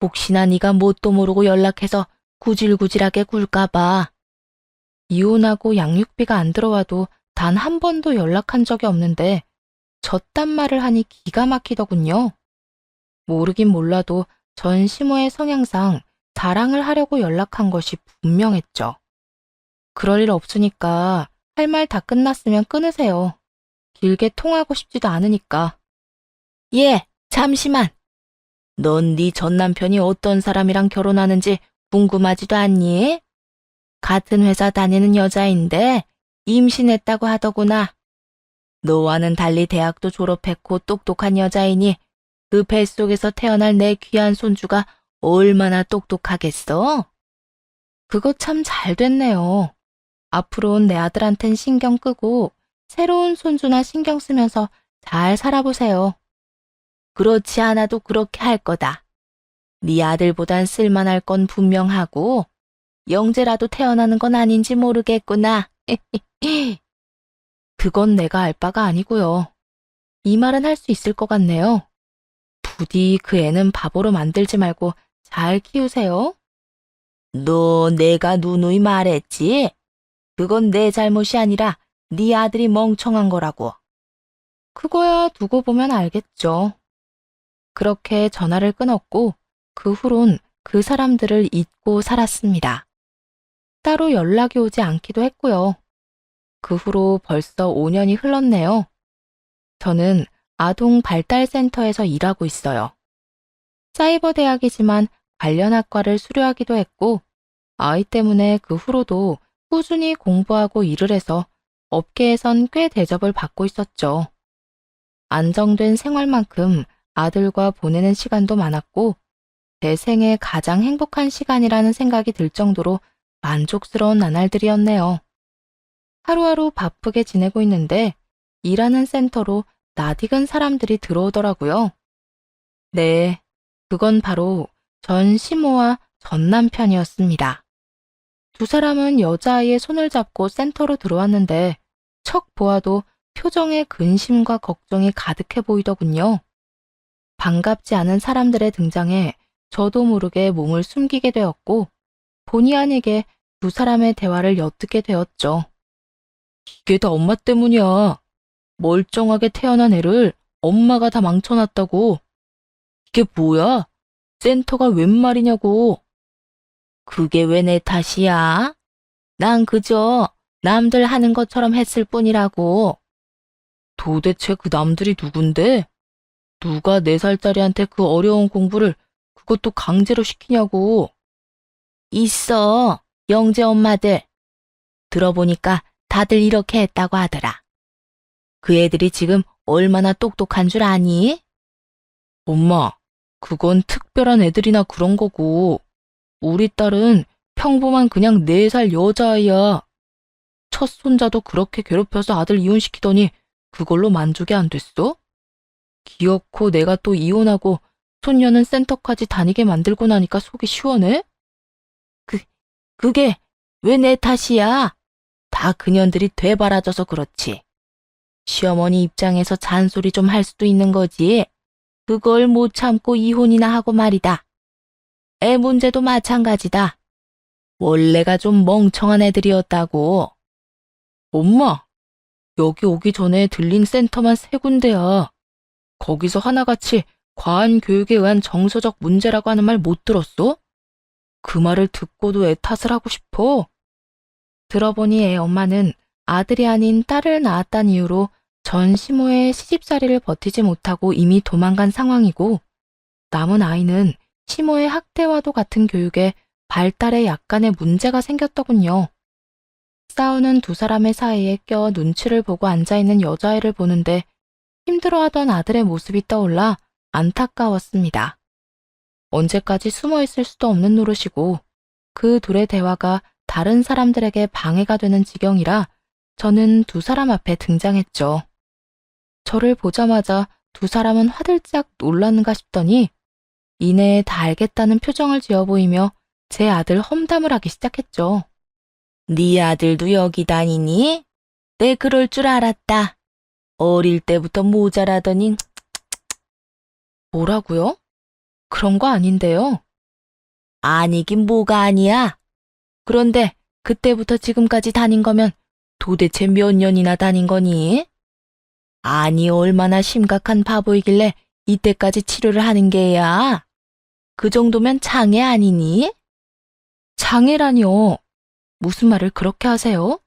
혹시나 네가 뭣도 모르고 연락해서 구질구질하게 굴까 봐. 이혼하고 양육비가 안 들어와도 단 한 번도 연락한 적이 없는데 졌단 말을 하니 기가 막히더군요. 모르긴 몰라도 전 시모의 성향상 자랑을 하려고 연락한 것이 분명했죠. 그럴 일 없으니까 할 말 다 끝났으면 끊으세요. 길게 통하고 싶지도 않으니까. 예, 잠시만. 넌 네 전 남편이 어떤 사람이랑 결혼하는지 궁금하지도 않니? 같은 회사 다니는 여자인데 임신했다고 하더구나. 너와는 달리 대학도 졸업했고 똑똑한 여자이니 그 뱃속에서 태어날 내 귀한 손주가 얼마나 똑똑하겠어? 그거 참 잘 됐네요. 앞으로는 내 아들한텐 신경 끄고 새로운 손주나 신경 쓰면서 잘 살아보세요. 그렇지 않아도 그렇게 할 거다. 네 아들보단 쓸만할 건 분명하고 영재라도 태어나는 건 아닌지 모르겠구나. 그건 내가 알 바가 아니고요. 이 말은 할 수 있을 것 같네요. 부디 그 애는 바보로 만들지 말고 잘 키우세요. 너 내가 누누이 말했지? 그건 내 잘못이 아니라 네 아들이 멍청한 거라고. 그거야 두고 보면 알겠죠. 그렇게 전화를 끊었고 그 후론 그 사람들을 잊고 살았습니다. 따로 연락이 오지 않기도 했고요. 그 후로 벌써 5년이 흘렀네요. 저는 아동 발달센터에서 일하고 있어요. 사이버 대학이지만 관련 학과를 수료하기도 했고 아이 때문에 그 후로도 꾸준히 공부하고 일을 해서 업계에선 꽤 대접을 받고 있었죠. 안정된 생활만큼 아들과 보내는 시간도 많았고 제 생애 가장 행복한 시간이라는 생각이 들 정도로 만족스러운 나날들이었네요. 하루하루 바쁘게 지내고 있는데 일하는 센터로 낯익은 사람들이 들어오더라고요. 네, 그건 바로 전 시모와 전 남편이었습니다. 두 사람은 여자아이의 손을 잡고 센터로 들어왔는데 척 보아도 표정에 근심과 걱정이 가득해 보이더군요. 반갑지 않은 사람들의 등장에 저도 모르게 몸을 숨기게 되었고 본의 아니게 두 사람의 대화를 엿듣게 되었죠. 이게 다 엄마 때문이야. 멀쩡하게 태어난 애를 엄마가 다 망쳐놨다고. 이게 뭐야? 센터가 웬 말이냐고. 그게 왜 내 탓이야? 난 그저 남들 하는 것처럼 했을 뿐이라고. 도대체 그 남들이 누군데? 누가 4살짜리한테 그 어려운 공부를 그것도 강제로 시키냐고. 있어, 영재 엄마들. 들어보니까 다들 이렇게 했다고 하더라. 그 애들이 지금 얼마나 똑똑한 줄 아니? 엄마, 그건 특별한 애들이나 그런 거고, 우리 딸은 평범한 그냥 4살 여자아이야. 첫 손자도 그렇게 괴롭혀서 아들 이혼시키더니 그걸로 만족이 안 됐어? 기어코 내가 또 이혼하고 손녀는 센터까지 다니게 만들고 나니까 속이 시원해? 그게 왜 내 탓이야? 다 그년들이 되바라져서 그렇지. 시어머니 입장에서 잔소리 좀 할 수도 있는 거지. 그걸 못 참고 이혼이나 하고 말이다. 애 문제도 마찬가지다. 원래가 좀 멍청한 애들이었다고. 엄마, 여기 오기 전에 들린 센터만 3군데야. 거기서 하나같이 과한 교육에 의한 정서적 문제라고 하는 말 못 들었어? 그 말을 듣고도 애 탓을 하고 싶어? 들어보니 애 엄마는 아들이 아닌 딸을 낳았다는 이유로 전 시모의 시집살이를 버티지 못하고 이미 도망간 상황이고 남은 아이는 시모의 학대와도 같은 교육에 발달에 약간의 문제가 생겼더군요. 싸우는 두 사람의 사이에 껴 눈치를 보고 앉아있는 여자아이를 보는데 힘들어하던 아들의 모습이 떠올라 안타까웠습니다. 언제까지 숨어 있을 수도 없는 노릇이고 그 둘의 대화가 다른 사람들에게 방해가 되는 지경이라 저는 두 사람 앞에 등장했죠. 저를 보자마자 두 사람은 화들짝 놀랐는가 싶더니 이내에 다 알겠다는 표정을 지어 보이며 제 아들 험담을 하기 시작했죠. 네 아들도 여기 다니니? 내 그럴 줄 알았다. 어릴 때부터 모자라더니. 뭐라고요? 그런 거 아닌데요. 아니긴 뭐가 아니야. 그런데 그때부터 지금까지 다닌 거면 도대체 몇 년이나 다닌 거니? 아니, 얼마나 심각한 바보이길래 이때까지 치료를 하는 게야? 그 정도면 장애 아니니? 장애라니요. 무슨 말을 그렇게 하세요?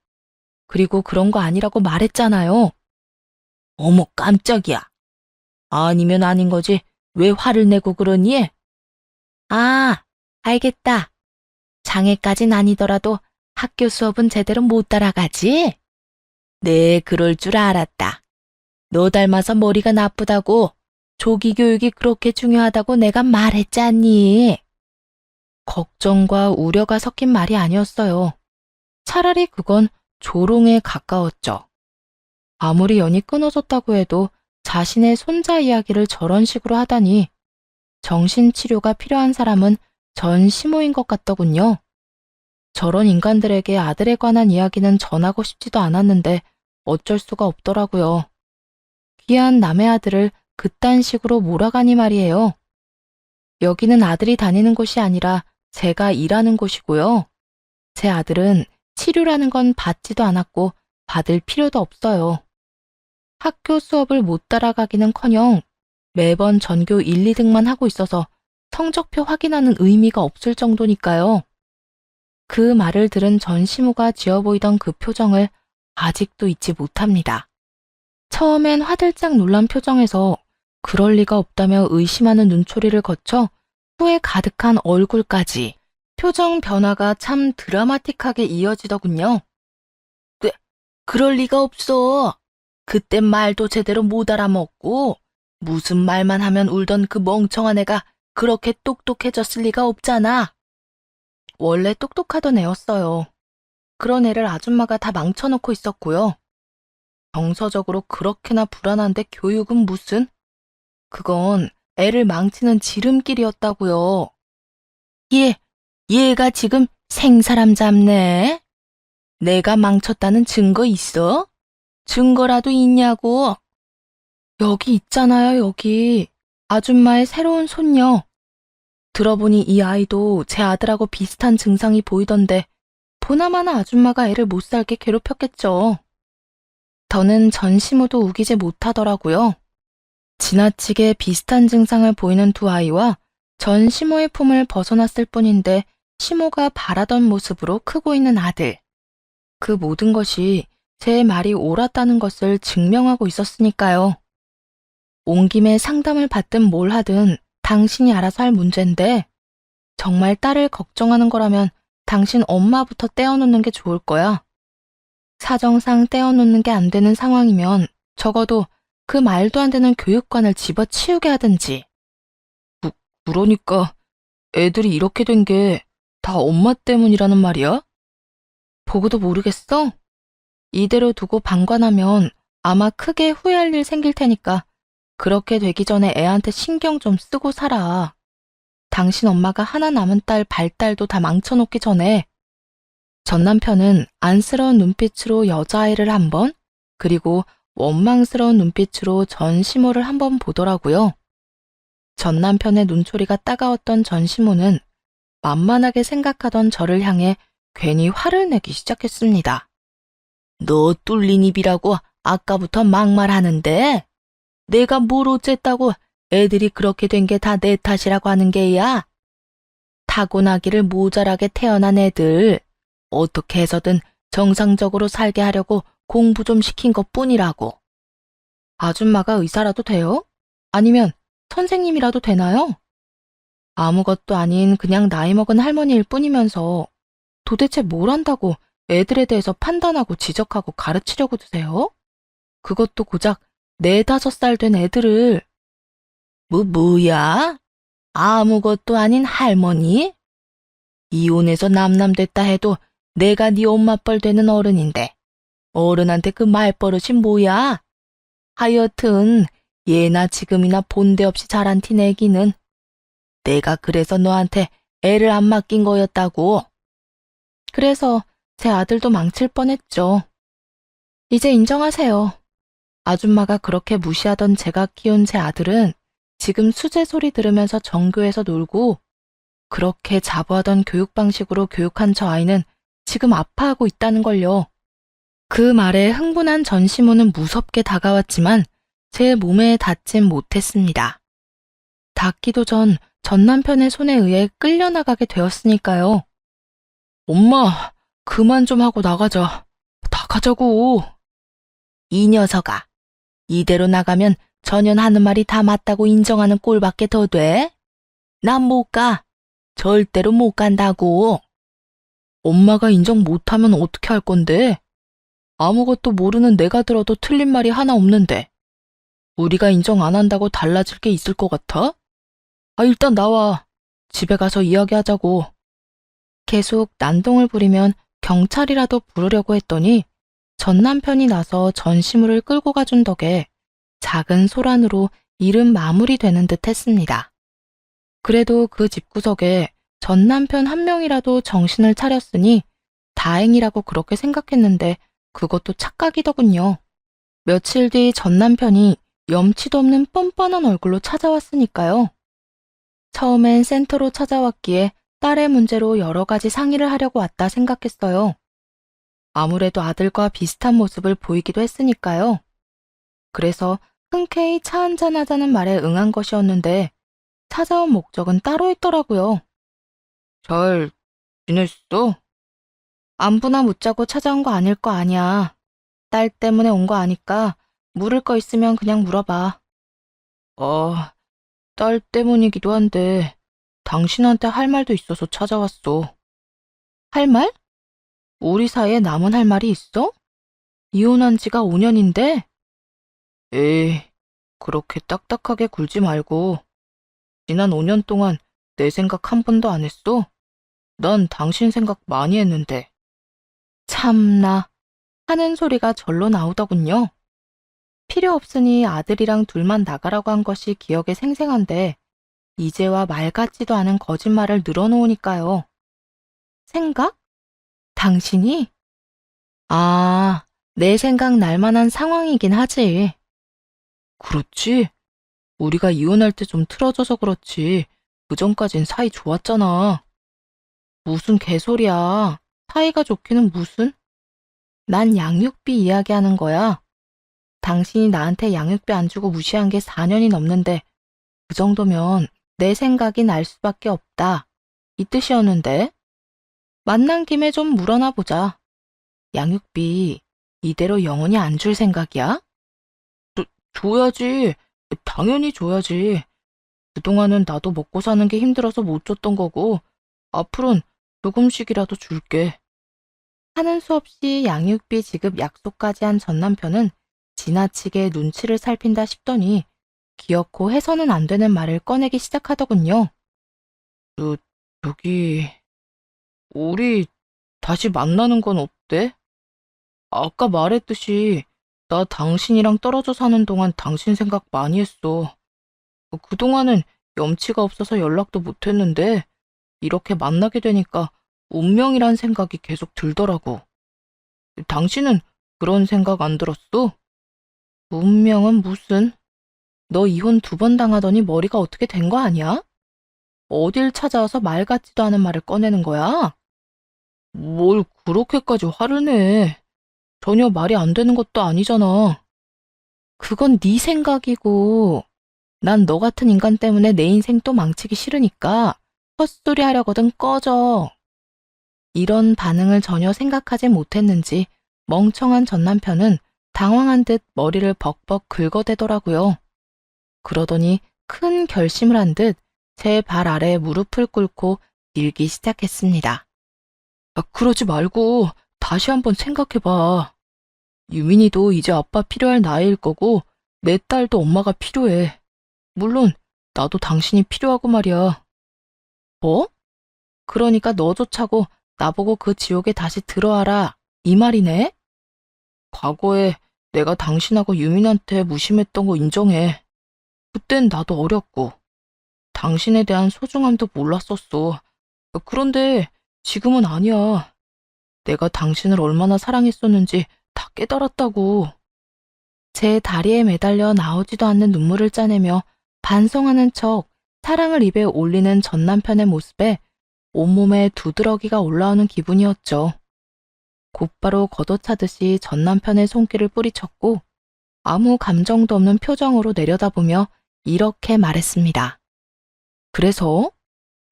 그리고 그런 거 아니라고 말했잖아요. 어머, 깜짝이야. 아니면 아닌 거지. 왜 화를 내고 그러니? 아, 알겠다. 장애까진 아니더라도 학교 수업은 제대로 못 따라가지? 네, 그럴 줄 알았다. 너 닮아서 머리가 나쁘다고, 조기 교육이 그렇게 중요하다고 내가 말했잖니. 걱정과 우려가 섞인 말이 아니었어요. 차라리 그건 조롱에 가까웠죠. 아무리 연이 끊어졌다고 해도 자신의 손자 이야기를 저런 식으로 하다니 정신치료가 필요한 사람은 전 시모인 것 같더군요. 저런 인간들에게 아들에 관한 이야기는 전하고 싶지도 않았는데 어쩔 수가 없더라고요. 귀한 남의 아들을 그딴 식으로 몰아가니 말이에요. 여기는 아들이 다니는 곳이 아니라 제가 일하는 곳이고요. 제 아들은 치료라는 건 받지도 않았고 받을 필요도 없어요. 학교 수업을 못 따라가기는커녕 매번 전교 1, 2등만 하고 있어서 성적표 확인하는 의미가 없을 정도니까요. 그 말을 들은 전시모가 지어 보이던 그 표정을 아직도 잊지 못합니다. 처음엔 화들짝 놀란 표정에서 그럴 리가 없다며 의심하는 눈초리를 거쳐 후회 가득한 얼굴까지 표정 변화가 참 드라마틱하게 이어지더군요. 그럴 리가 없어. 그땐 말도 제대로 못 알아먹고 무슨 말만 하면 울던 그 멍청한 애가 그렇게 똑똑해졌을 리가 없잖아. 원래 똑똑하던 애였어요. 그런 애를 아줌마가 다 망쳐놓고 있었고요. 정서적으로 그렇게나 불안한데 교육은 무슨? 그건 애를 망치는 지름길이었다고요. 얘가 지금 생사람 잡네. 내가 망쳤다는 증거 있어? 증거라도 있냐고. 여기 있잖아요, 여기. 아줌마의 새로운 손녀. 들어보니 이 아이도 제 아들하고 비슷한 증상이 보이던데 보나마나 아줌마가 애를 못살게 괴롭혔겠죠. 더는 전시모도 우기지 못하더라고요. 지나치게 비슷한 증상을 보이는 두 아이와 전시모의 품을 벗어났을 뿐인데 시모가 바라던 모습으로 크고 있는 아들. 그 모든 것이 제 말이 옳았다는 것을 증명하고 있었으니까요. 온 김에 상담을 받든 뭘 하든 당신이 알아서 할 문제인데 정말 딸을 걱정하는 거라면 당신 엄마부터 떼어놓는 게 좋을 거야. 사정상 떼어놓는 게 안 되는 상황이면 적어도 그 말도 안 되는 교육관을 집어치우게 하든지. 그러니까 애들이 이렇게 된 게 다 엄마 때문이라는 말이야? 보고도 모르겠어? 이대로 두고 방관하면 아마 크게 후회할 일 생길 테니까 그렇게 되기 전에 애한테 신경 좀 쓰고 살아. 당신 엄마가 하나 남은 딸 발달도 다 망쳐놓기 전에. 전 남편은 안쓰러운 눈빛으로 여자아이를 한 번, 그리고 원망스러운 눈빛으로 전시모를 한 번 보더라고요. 전 남편의 눈초리가 따가웠던 전시모는 만만하게 생각하던 저를 향해 괜히 화를 내기 시작했습니다. 너 뚫린 입이라고 아까부터 막말하는데 내가 뭘 어쨌다고 애들이 그렇게 된 게 다 내 탓이라고 하는 게야. 타고나기를 모자라게 태어난 애들 어떻게 해서든 정상적으로 살게 하려고 공부 좀 시킨 것뿐이라고. 아줌마가 의사라도 돼요? 아니면 선생님이라도 되나요? 아무것도 아닌 그냥 나이 먹은 할머니일 뿐이면서 도대체 뭘 한다고 애들에 대해서 판단하고 지적하고 가르치려고 드세요? 그것도 고작 4, 5살 된 애들을. 뭐야? 아무것도 아닌 할머니? 이혼해서 남남됐다 해도 내가 네 엄마뻘 되는 어른인데 어른한테 그 말버릇이 뭐야? 하여튼 예나 지금이나 본데 없이 자란 티 내기는 내가 그래서 너한테 애를 안 맡긴 거였다고. 그래서 제 아들도 망칠 뻔했죠. 이제 인정하세요. 아줌마가 그렇게 무시하던 제가 키운 제 아들은 지금 수제 소리 들으면서 정교해서 놀고 그렇게 자부하던 교육 방식으로 교육한 저 아이는 지금 아파하고 있다는 걸요. 그 말에 흥분한 전시모는 무섭게 다가왔지만 제 몸에 닿진 못했습니다. 닿기도 전 남편의 손에 의해 끌려나가게 되었으니까요. 엄마, 그만 좀 하고 나가자. 나가자고. 이 녀석아, 이대로 나가면 전현 하는 말이 다 맞다고 인정하는 꼴밖에 더 돼? 난 못 가. 절대로 못 간다고. 엄마가 인정 못하면 어떻게 할 건데? 아무것도 모르는 내가 들어도 틀린 말이 하나 없는데. 우리가 인정 안 한다고 달라질 게 있을 것 같아? 아, 일단 나와. 집에 가서 이야기하자고. 계속 난동을 부리면 경찰이라도 부르려고 했더니 전 남편이 나서 전시물을 끌고 가준 덕에 작은 소란으로 일은 마무리되는 듯 했습니다. 그래도 그 집구석에 전 남편 한 명이라도 정신을 차렸으니 다행이라고 그렇게 생각했는데 그것도 착각이더군요. 며칠 뒤 전 남편이 염치도 없는 뻔뻔한 얼굴로 찾아왔으니까요. 처음엔 센터로 찾아왔기에 딸의 문제로 여러 가지 상의를 하려고 왔다 생각했어요. 아무래도 아들과 비슷한 모습을 보이기도 했으니까요. 그래서 흔쾌히 차 한잔 하자는 말에 응한 것이었는데 찾아온 목적은 따로 있더라고요. 잘 지냈어? 안부나 묻자고 찾아온 거 아닐 거 아니야. 딸 때문에 온 거 아니까 물을 거 있으면 그냥 물어봐. 딸 때문이기도 한데 당신한테 할 말도 있어서 찾아왔어. 할 말? 우리 사이에 남은 할 말이 있어? 이혼한 지가 5년인데? 에이, 그렇게 딱딱하게 굴지 말고 지난 5년 동안 내 생각 한 번도 안 했어? 난 당신 생각 많이 했는데. 참나, 하는 소리가 절로 나오더군요. 필요 없으니 아들이랑 둘만 나가라고 한 것이 기억에 생생한데 이제와 말 같지도 않은 거짓말을 늘어놓으니까요. 생각? 당신이? 아, 내 생각 날 만한 상황이긴 하지. 그렇지? 우리가 이혼할 때 좀 틀어져서 그렇지. 그전까진 사이 좋았잖아. 무슨 개소리야. 사이가 좋기는 무슨? 난 양육비 이야기하는 거야. 당신이 나한테 양육비 안 주고 무시한 게 4년이 넘는데 그 정도면 내 생각이 날 수밖에 없다. 이 뜻이었는데? 만난 김에 좀 물어나 보자. 양육비 이대로 영원히 안 줄 생각이야? 줘야지. 당연히 줘야지. 그동안은 나도 먹고 사는 게 힘들어서 못 줬던 거고 앞으론 조금씩이라도 줄게. 하는 수 없이 양육비 지급 약속까지 한 전 남편은 지나치게 눈치를 살핀다 싶더니 기어코 해서는 안 되는 말을 꺼내기 시작하더군요. 저기, 우리 다시 만나는 건 어때? 아까 말했듯이 나 당신이랑 떨어져 사는 동안 당신 생각 많이 했어. 그동안은 염치가 없어서 연락도 못 했는데 이렇게 만나게 되니까 운명이란 생각이 계속 들더라고. 당신은 그런 생각 안 들었어? 운명은 무슨? 너 이혼 2번 당하더니 머리가 어떻게 된 거 아니야? 어딜 찾아와서 말 같지도 않은 말을 꺼내는 거야? 뭘 그렇게까지 화를 내. 전혀 말이 안 되는 것도 아니잖아. 그건 네 생각이고 난 너 같은 인간 때문에 내 인생 또 망치기 싫으니까 헛소리 하려거든 꺼져. 이런 반응을 전혀 생각하지 못했는지 멍청한 전 남편은 당황한 듯 머리를 벅벅 긁어대더라고요. 그러더니 큰 결심을 한 듯 제 발 아래 무릎을 꿇고 밀기 시작했습니다. 그러지 말고 다시 한번 생각해봐. 유민이도 이제 아빠 필요할 나이일 거고 내 딸도 엄마가 필요해. 물론 나도 당신이 필요하고 말이야. 뭐? 그러니까 너조차고 나보고 그 지옥에 다시 들어와라. 이 말이네? 과거에 내가 당신하고 유민한테 무심했던 거 인정해. 그땐 나도 어렸고, 당신에 대한 소중함도 몰랐었어. 그런데 지금은 아니야. 내가 당신을 얼마나 사랑했었는지 다 깨달았다고. 제 다리에 매달려 나오지도 않는 눈물을 짜내며 반성하는 척 사랑을 입에 올리는 전 남편의 모습에 온몸에 두드러기가 올라오는 기분이었죠. 곧바로 걷어차듯이 전 남편의 손길을 뿌리쳤고 아무 감정도 없는 표정으로 내려다보며 이렇게 말했습니다. 그래서?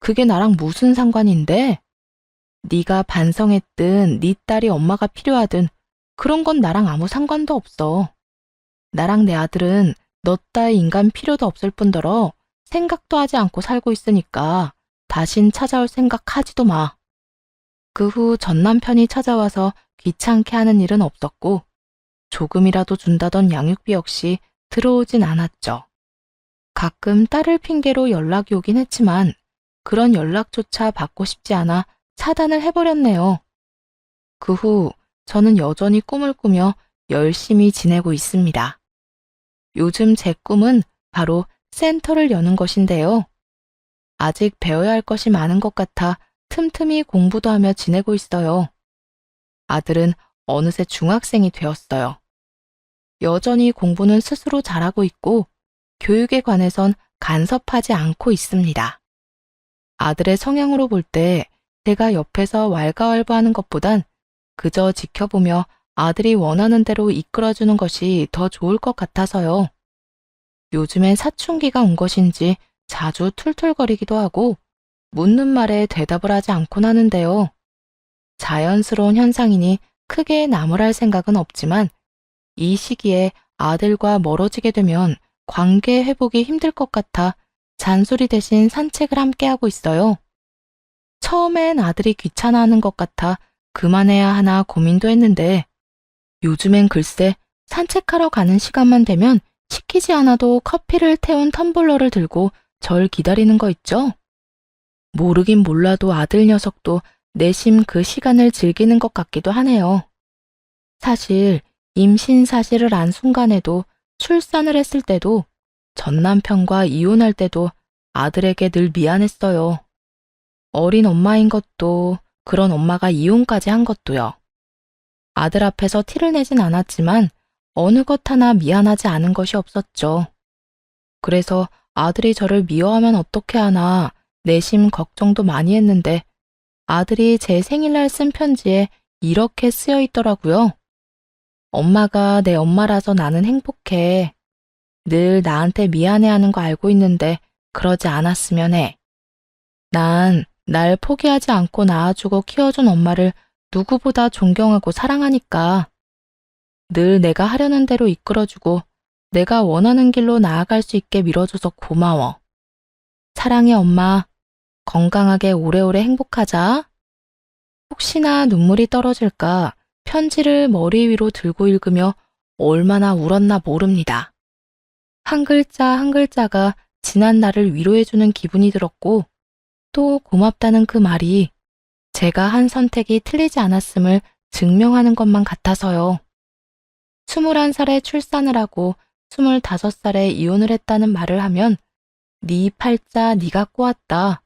그게 나랑 무슨 상관인데? 네가 반성했든 네 딸이 엄마가 필요하든 그런 건 나랑 아무 상관도 없어. 나랑 내 아들은 너 따위 인간 필요도 없을 뿐더러 생각도 하지 않고 살고 있으니까 다신 찾아올 생각 하지도 마. 그 후 전 남편이 찾아와서 귀찮게 하는 일은 없었고 조금이라도 준다던 양육비 역시 들어오진 않았죠. 가끔 딸을 핑계로 연락이 오긴 했지만 그런 연락조차 받고 싶지 않아 차단을 해버렸네요. 그 후 저는 여전히 꿈을 꾸며 열심히 지내고 있습니다. 요즘 제 꿈은 바로 센터를 여는 것인데요. 아직 배워야 할 것이 많은 것 같아 틈틈이 공부도 하며 지내고 있어요. 아들은 어느새 중학생이 되었어요. 여전히 공부는 스스로 잘하고 있고 교육에 관해선 간섭하지 않고 있습니다. 아들의 성향으로 볼 때 제가 옆에서 왈가왈부하는 것보단 그저 지켜보며 아들이 원하는 대로 이끌어주는 것이 더 좋을 것 같아서요. 요즘엔 사춘기가 온 것인지 자주 툴툴거리기도 하고 묻는 말에 대답을 하지 않곤 하는데요. 자연스러운 현상이니 크게 나무랄 생각은 없지만 이 시기에 아들과 멀어지게 되면 관계 회복이 힘들 것 같아 잔소리 대신 산책을 함께 하고 있어요. 처음엔 아들이 귀찮아하는 것 같아 그만해야 하나 고민도 했는데 요즘엔 글쎄 산책하러 가는 시간만 되면 시키지 않아도 커피를 태운 텀블러를 들고 절 기다리는 거 있죠? 모르긴 몰라도 아들 녀석도 내심 그 시간을 즐기는 것 같기도 하네요. 사실 임신 사실을 안 순간에도 출산을 했을 때도 전 남편과 이혼할 때도 아들에게 늘 미안했어요. 어린 엄마인 것도 그런 엄마가 이혼까지 한 것도요. 아들 앞에서 티를 내진 않았지만 어느 것 하나 미안하지 않은 것이 없었죠. 그래서 아들이 저를 미워하면 어떻게 하나 내심 걱정도 많이 했는데 아들이 제 생일날 쓴 편지에 이렇게 쓰여 있더라고요. 엄마가 내 엄마라서 나는 행복해. 늘 나한테 미안해하는 거 알고 있는데 그러지 않았으면 해. 난 날 포기하지 않고 낳아주고 키워준 엄마를 누구보다 존경하고 사랑하니까. 늘 내가 하려는 대로 이끌어주고 내가 원하는 길로 나아갈 수 있게 밀어줘서 고마워. 사랑해 엄마. 건강하게 오래오래 행복하자. 혹시나 눈물이 떨어질까 편지를 머리 위로 들고 읽으며 얼마나 울었나 모릅니다. 한 글자 한 글자가 지난 날을 위로해주는 기분이 들었고 또 고맙다는 그 말이 제가 한 선택이 틀리지 않았음을 증명하는 것만 같아서요. 21살에 출산을 하고 25살에 이혼을 했다는 말을 하면 네 팔자 네가 꼬았다.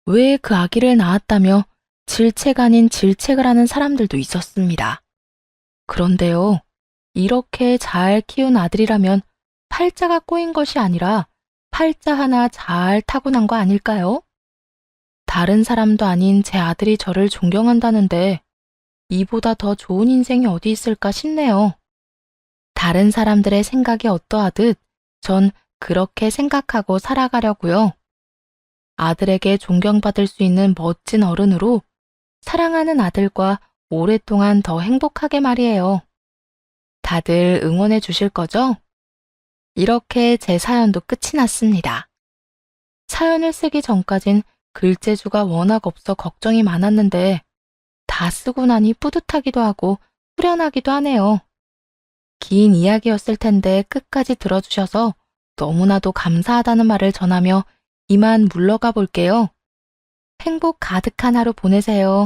왜 그 아기를 낳았다며 질책 아닌 질책을 하는 사람들도 있었습니다. 그런데요, 이렇게 잘 키운 아들이라면 팔자가 꼬인 것이 아니라 팔자 하나 잘 타고난 거 아닐까요? 다른 사람도 아닌 제 아들이 저를 존경한다는데 이보다 더 좋은 인생이 어디 있을까 싶네요. 다른 사람들의 생각이 어떠하듯 전 그렇게 생각하고 살아가려고요. 아들에게 존경받을 수 있는 멋진 어른으로 사랑하는 아들과 오랫동안 더 행복하게 말이에요. 다들 응원해 주실 거죠? 이렇게 제 사연도 끝이 났습니다. 사연을 쓰기 전까진 글재주가 워낙 없어 걱정이 많았는데 다 쓰고 나니 뿌듯하기도 하고 후련하기도 하네요. 긴 이야기였을 텐데 끝까지 들어주셔서 너무나도 감사하다는 말을 전하며 이만 물러가 볼게요. 행복 가득한 하루 보내세요.